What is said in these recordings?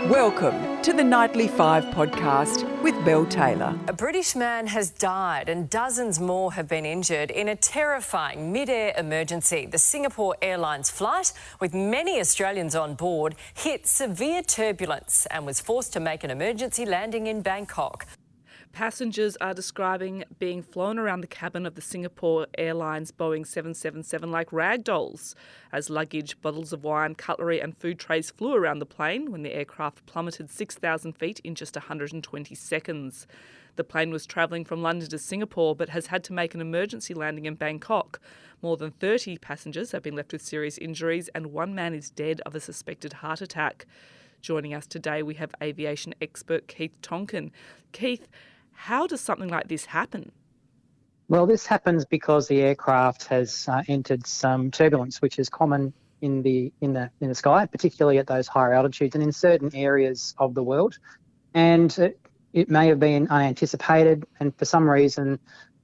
Welcome to the Nightly 5 podcast with Belle Taylor. A British man has died and dozens more have been injured in a terrifying mid-air emergency. The Singapore Airlines flight, with many Australians on board, hit severe turbulence and was forced to make an emergency landing in Bangkok. Passengers are describing being flown around the cabin of the Singapore Airlines Boeing 777 like rag dolls, as luggage, bottles of wine, cutlery and food trays flew around the plane when the aircraft plummeted 6,000 feet in just 120 seconds. The plane was travelling from London to Singapore but has had to make an emergency landing in Bangkok. More than 30 passengers have been left with serious injuries and one man is dead of a suspected heart attack. Joining us today, we have aviation expert Keith Tonkin. Keith, how does something like this happen? Well, this happens because the aircraft has entered some turbulence, which is common in the sky, particularly at those higher altitudes and in certain areas of the world. And it may have been unanticipated, and for some reason,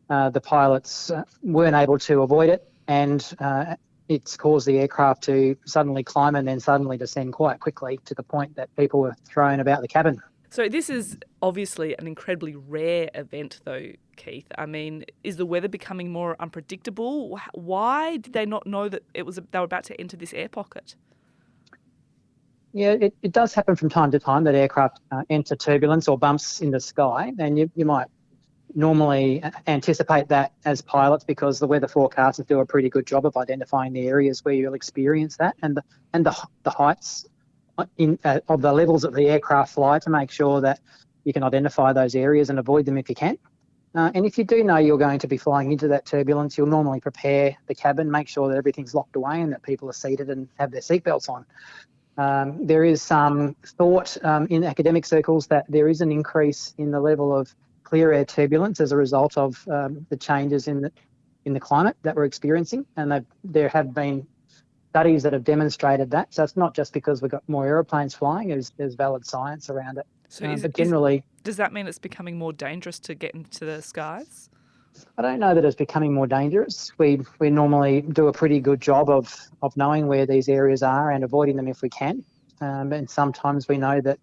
the pilots weren't able to avoid it, and it's caused the aircraft to suddenly climb and then suddenly descend quite quickly to the point that people were thrown about the cabin. So this is obviously an incredibly rare event, though, Keith. I mean, is the weather becoming more unpredictable? Why did they not know that they were about to enter this air pocket? Yeah, it does happen from time to time that aircraft enter turbulence or bumps in the sky, and you might normally anticipate that as pilots because the weather forecasters do a pretty good job of identifying the areas where you'll experience that and the heights of the levels that the aircraft fly to make sure that you can identify those areas and avoid them if you can. And if you do know you're going to be flying into that turbulence, you'll normally prepare the cabin, make sure that everything's locked away and that people are seated and have their seatbelts on. There is some thought in academic circles that there is an increase in the level of clear air turbulence as a result of the changes in the climate that we're experiencing, and there have been studies that have demonstrated that. So it's not just because we've got more aeroplanes flying, there's valid science around it. So does that mean it's becoming more dangerous to get into the skies? I don't know that it's becoming more dangerous. We normally do a pretty good job of knowing where these areas are and avoiding them if we can. And sometimes we know that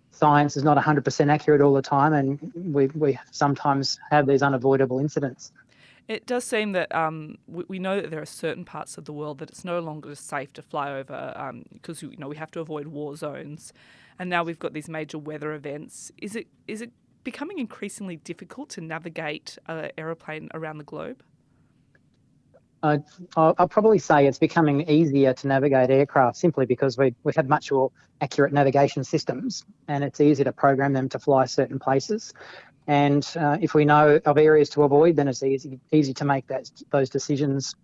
science is not 100% accurate all the time, and we sometimes have these unavoidable incidents. It does seem that we know that there are certain parts of the world that it's no longer safe to fly over because we have to avoid war zones, and now we've got these major weather events. Is it becoming increasingly difficult to navigate an aeroplane around the globe? I'll probably say it's becoming easier to navigate aircraft simply because we have much more accurate navigation systems, and it's easier to program them to fly certain places. And if we know of areas to avoid, then it's easy to make those decisions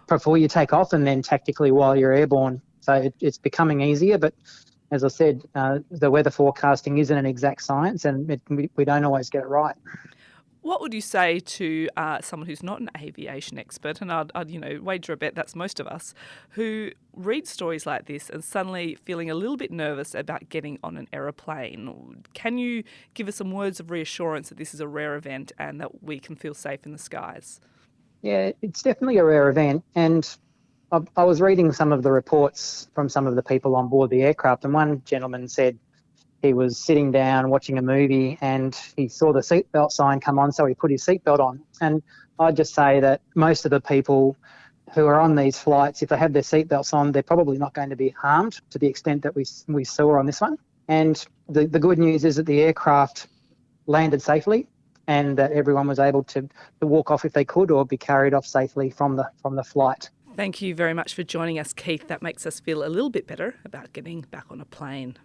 before you take off and then tactically while you're airborne. So it's becoming easier, but as I said, the weather forecasting isn't an exact science, and we don't always get it right. What would you say to someone who's not an aviation expert, and I'd wager a bet that's most of us, who read stories like this and suddenly feeling a little bit nervous about getting on an aeroplane? Can you give us some words of reassurance that this is a rare event and that we can feel safe in the skies? Yeah, it's definitely a rare event, and I was reading some of the reports from some of the people on board the aircraft, and one gentleman said he was sitting down watching a movie and he saw the seatbelt sign come on, so he put his seatbelt on. And I'd just say that most of the people who are on these flights, if they have their seatbelts on, they're probably not going to be harmed to the extent that we saw on this one. And the good news is that the aircraft landed safely and that everyone was able to walk off if they could or be carried off safely from the flight. Thank you very much for joining us, Keith. That makes us feel a little bit better about getting back on a plane.